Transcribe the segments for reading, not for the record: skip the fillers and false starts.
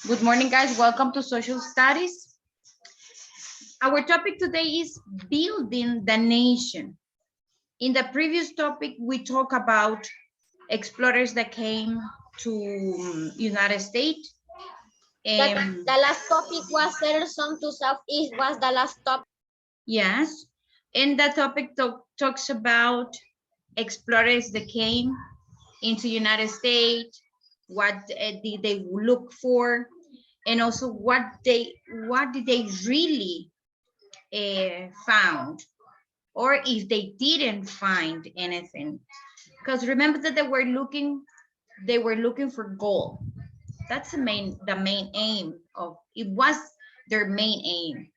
Good morning, guys. Welcome to Social Studies. Our topic today is building the nation. In the previous topic, we talked about explorers that came to United States. The last topic was settlers to Southeast was the last topic. Yes, and that topic talks about explorers that came into United States, what did they look for, and also what did they really found, or if they didn't find anything. Because remember that they were looking for gold. That's the main aim of it, was their main aim.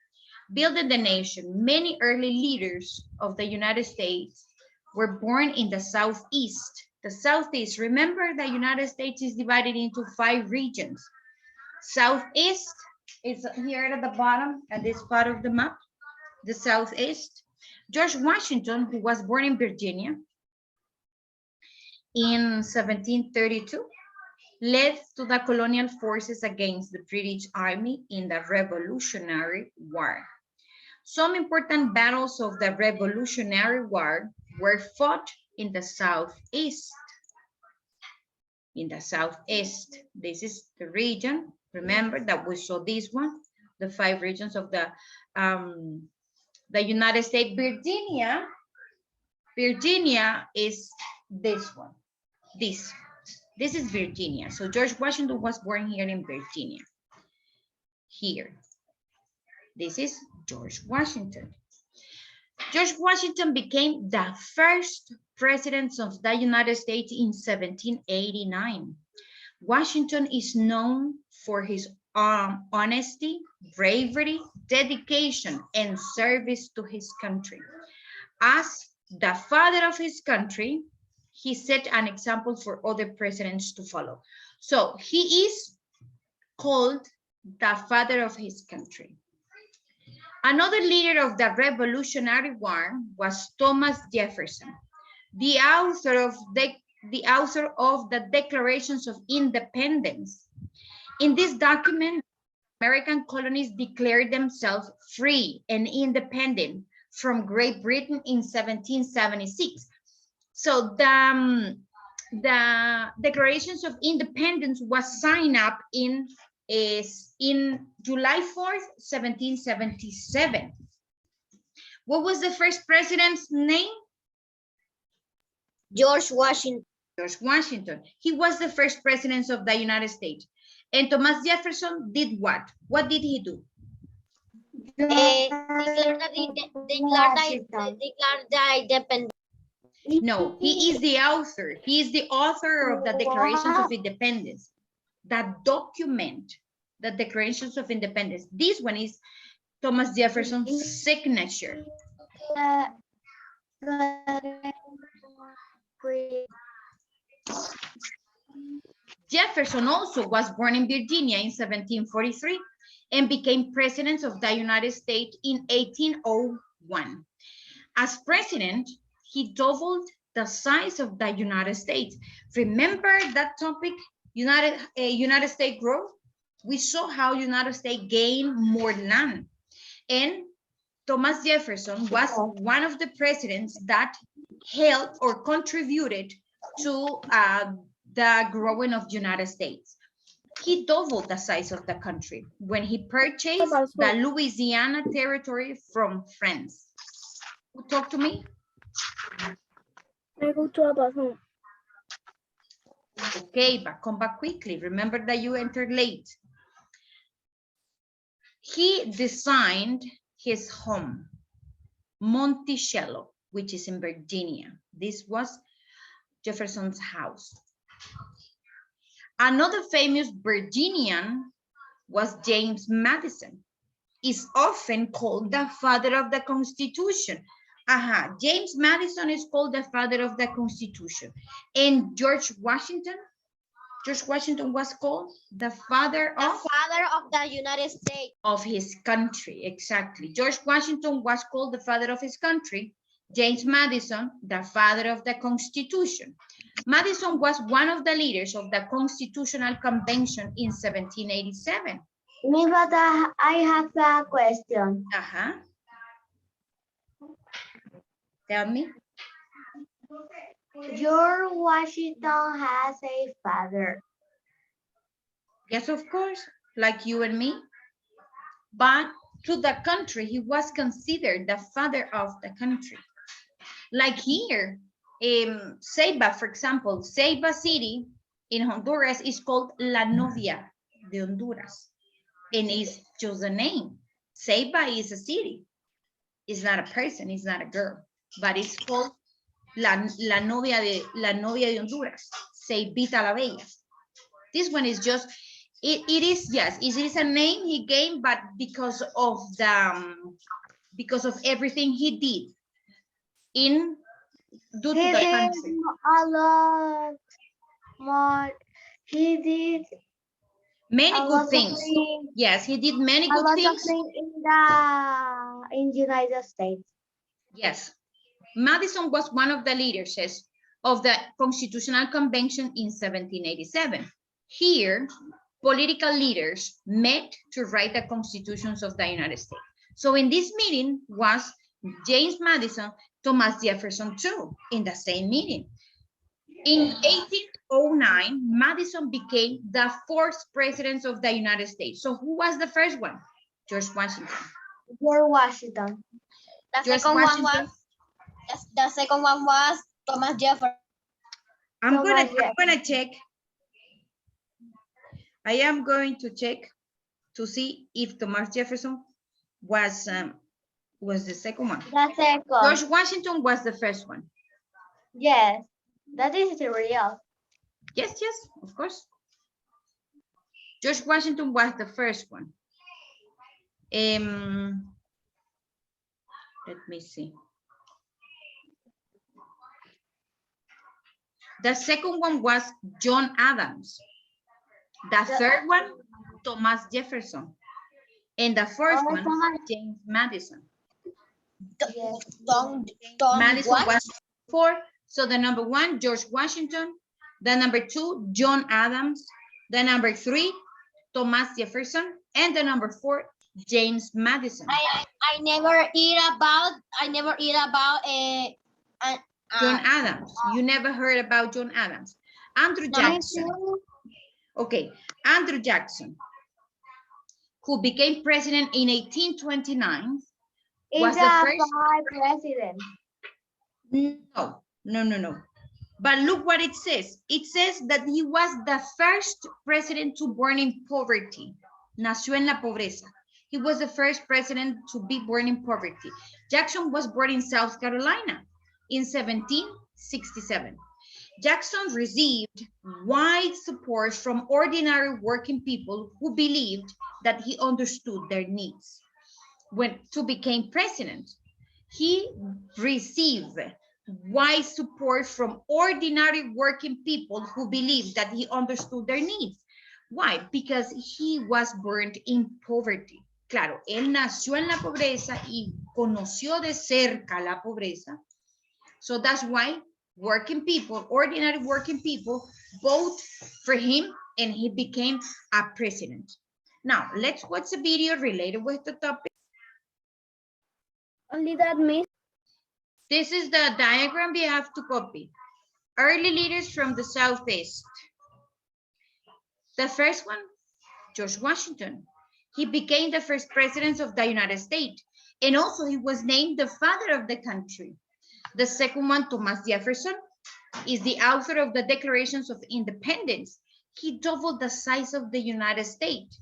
Building the nation. Many early leaders of the United States were born in the Southeast. The Southeast, remember the United States is divided into 5 regions. Southeast is here at the bottom at this part of the map, the Southeast. George Washington, who was born in Virginia in 1732, led to the colonial forces against the British Army in the Revolutionary War. Some important battles of the Revolutionary War were fought in the Southeast. In the Southeast, this is the region. Remember that we saw this one, the 5 regions of the United States. Virginia is this one. This is Virginia. So George Washington was born here in Virginia. Here. This is George Washington. George Washington became the first president of the United States in 1789. Washington is known for his honesty, bravery, dedication, and service to his country. As the father of his country, he set an example for other presidents to follow. So he is called the father of his country. Another leader of the Revolutionary War was Thomas Jefferson, the author of the Declarations of Independence. In this document, American colonies declared themselves free and independent from Great Britain in 1776. So the Declarations of Independence was signed up in July 4th, 1777. What was the first president's name? George Washington. George Washington. He was the first president of the United States. And Thomas Jefferson did what? What did he do? Declared the independence. No, he is the author. He is the author of the Declarations of Independence. That document, the Declarations of Independence. This one is Thomas Jefferson's signature. Jefferson also was born in Virginia in 1743 and became president of the United States in 1801. As president, he doubled the size of the United States. Remember that topic, United States growth? We saw how United States gained more land. And Thomas Jefferson was one of the presidents that helped or contributed to the growing of United States. He doubled the size of the country when he purchased the Louisiana territory from France. Who talked to me? I go to a bathroom. Okay, but come back quickly. Remember that you entered late. He designed his home, Monticello, which is in Virginia. This was Jefferson's house. Another famous Virginian was James Madison. Is often called the father of the Constitution. James Madison is called the father of the Constitution. And George Washington was called the father of the United States. Of his country, exactly. George Washington was called the father of his country. James Madison, the father of the Constitution. Madison was one of the leaders of the Constitutional Convention in 1787. Miss, but I have a question. Uh-huh. Tell me. George Washington has a father. Yes, of course, like you and me. But to the country, he was considered the father of the country. Like here, Ceiba, for example, Ceiba City in Honduras is called La Novia de Honduras. And it's just a name. Ceiba is a city. It's not a person, it's not a girl. But it's called La Novia de Honduras. Ceibita la Bella. This one is just, it is, yes, it is a name he gave, but because of everything he did due to He the did country. a lot more. He did Many a good lot things. of things. Yes, he did many A good lot of things. things in the United States. Yes. Madison was one of the leaders of the Constitutional Convention in 1787. Here, political leaders met to write the constitutions of the United States. So in this meeting was James Madison, Thomas Jefferson too, in the same meeting. In 1809, Madison became the fourth president of the United States. So who was the first one? George Washington. George Washington. George Washington. The second one was Thomas Jefferson. I'm gonna check. I am going to check to see if Thomas Jefferson was the second one. The second. George Washington was the first one. Yes, that is real. Yes, of course. George Washington was the first one. Let me see. The second one was John Adams. The third one, Thomas Jefferson. And the fourth one, James Madison. Yes. Madison was 4. So the number 1, George Washington. The number 2, John Adams. The number 3, Thomas Jefferson. And the number 4, James Madison. I never hear about John Adams. You never heard about John Adams. Andrew Jackson. Okay, Andrew Jackson, who became president in 1829, was the first president. No. But look what it says. It says that he was the first president to born in poverty. Nació en la pobreza. He was the first president to be born in poverty. Jackson was born in South Carolina in 1767. Jackson received wide support from ordinary working people who believed that he understood their needs. When to become president, he received wide support from ordinary working people who believed that he understood their needs. Why? Because he was born in poverty. Claro, él nació en la pobreza y conoció de cerca la pobreza. So that's why working people, ordinary working people, vote for him and he became a president. Now, let's watch a video related with the topic. Only that means. This is the diagram we have to copy. Early leaders from the Southeast. The first one, George Washington. He became the first president of the United States. And also he was named the father of the country. The second one, Thomas Jefferson, is the author of the Declarations of Independence. He doubled the size of the United States.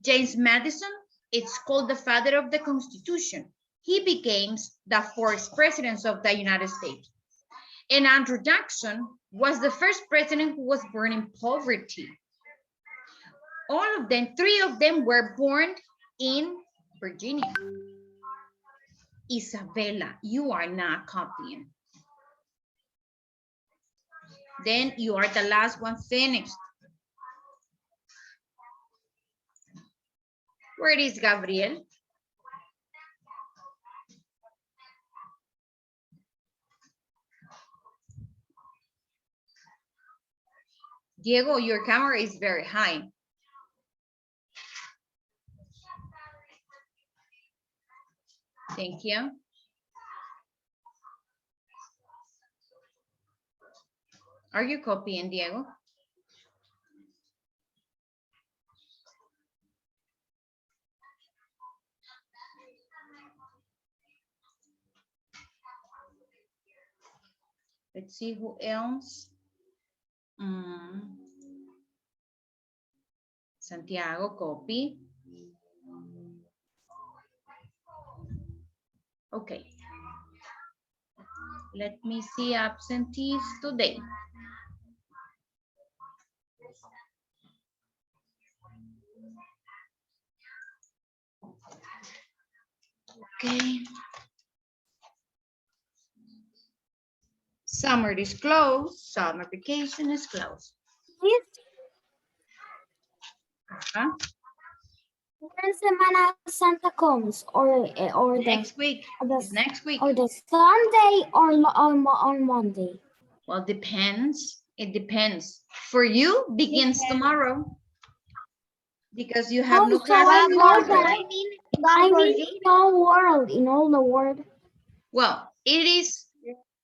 James Madison, it's called the father of the Constitution. He became the fourth president of the United States. And Andrew Jackson was the first president who was born in poverty. All of them, 3 of them were born in Virginia. Isabella, you are not copying. Then you are the last one finished. Where is Gabriel? Diego, your camera is very high. Thank you. Are you copying, Diego? Let's see who else. Santiago, copy. Okay. Let me see absentees today. Okay. Summer is closed. Summer vacation is closed. Uh-huh. When Semana Santa comes, or the Next week. the- It's next week. or the Sunday or on Monday. Well, depends. It depends. For you, begins tomorrow. Because you have no so class I on know tomorrow. that I mean in all the world. Well, it is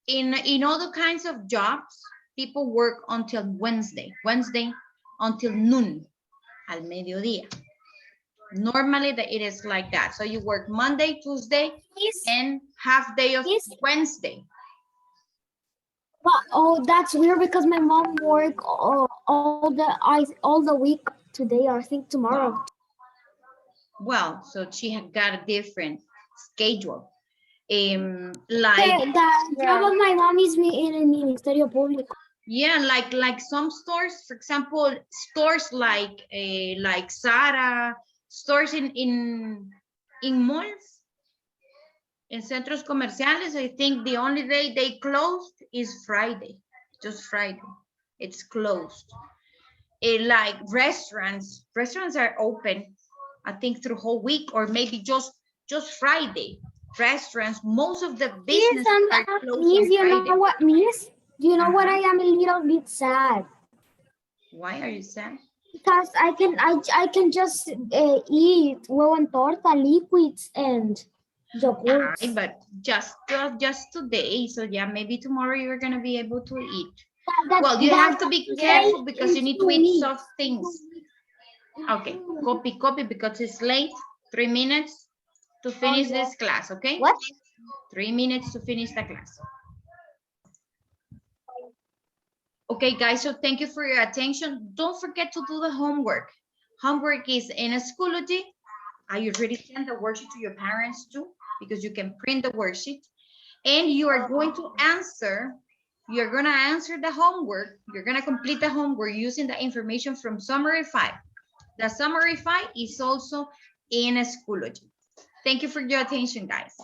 in other kinds of jobs, people work until Wednesday until noon, al mediodía. Normally it is like that. So you work Monday, Tuesday, and half day of Wednesday. Oh, that's weird because my mom work all the week today. I think tomorrow. Well, so she had got a different schedule. The job of my mom is in el Ministerio Público. Yeah, like some stores, for example, stores like Zara, stores in malls, in centros comerciales. I think the only day they closed is Friday, just Friday. It's closed. Like restaurants are open, I think through whole week or maybe just Friday. Restaurants, most of the businesses are closed on you Friday. know what, Miss? You know what? I am a little bit sad. Why are you sad? Because I can just eat huevo en torta, liquids, and yogurt. Aye, but just today, so yeah, maybe tomorrow you're gonna be able to eat. Well, you have to be careful because you need to eat soft things. Okay, copy because it's late. 3 minutes to finish this class, okay? What? 3 minutes to finish the class. Okay, guys, so thank you for your attention. Don't forget to do the homework. Homework is in a Schoology. I already sent the worksheet to your parents too, because you can print the worksheet. And you are going to answer, you're gonna answer the homework. You're gonna complete the homework using the information from Summary 5. The Summary 5 is also in a Schoology. Thank you for your attention, guys.